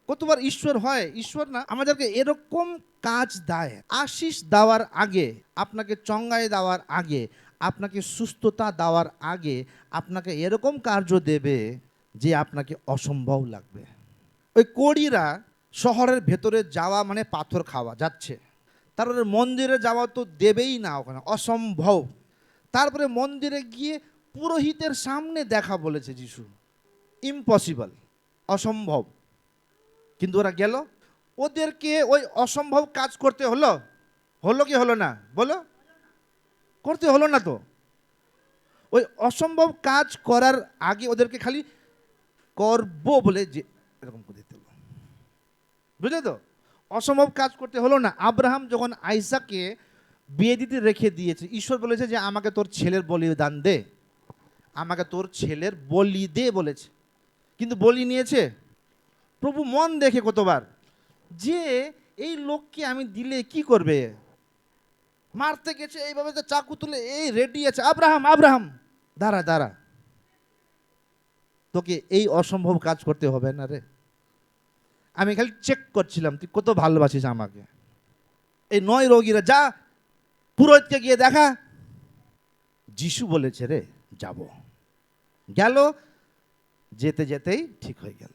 কতবার ঈশ্বর হয়, ঈশ্বর না আমাদেরকে এরকম কাজ দেয়, আশিস দেওয়ার আগে, আপনাকে চঙ্গাই দেওয়ার আগে, আপনাকে সুস্থতা দেওয়ার আগে আপনাকে এরকম কার্য দেবে যে আপনাকে অসম্ভব লাগবে। ওই কোড়িরা শহরের ভেতরে যাওয়া মানে পাথর খাওয়া যাচ্ছে, তারপরে মন্দিরে যাওয়া তো দেবেই না, ওখানে অসম্ভব। তারপরে মন্দিরে গিয়ে পুরোহিতের সামনে দেখা বলেছে যিশু, ইম্পসিবল, অসম্ভব। কিন্তু ওরা গেল, ওদেরকে ওই অসম্ভব কাজ করতে হলো, হলো কি হলো না বলো? করতে হলো না তো। ওই অসম্ভব কাজ করার আগে ওদেরকে খালি করবো বলে যে এরকম করে দিতে হলো, বুঝলে তো? অসম্ভব কাজ করতে হলো না। আব্রাহাম যখন আইসাককে বিয়ে দিতে রেখে দিয়েছে, ঈশ্বর বলেছে যে আমাকে তোর ছেলের বলিদান দে, আমাকে তোর ছেলের বলি দে বলেছে, কিন্তু বলি নিয়েছে। প্রভু মন দেখে কতবার যে এই লোককে আমি দিলে কি করবে, মারতে গেছে এইভাবে, তো চাকু তুলে এই রেডি আছে, আব্রাহাম আব্রাহাম দাঁড়া দাঁড়া, তোকে এই অসম্ভব কাজ করতে হবে না রে, আমি খালি চেক করছিলাম তুই কত ভালোবাসিস আমাকে। এই নয় রোগীরা যা পুরোহিতকে গিয়ে দেখা, যিশু বলেছে রে যাব, গেল, যেতে যেতেই ঠিক হয়ে গেল।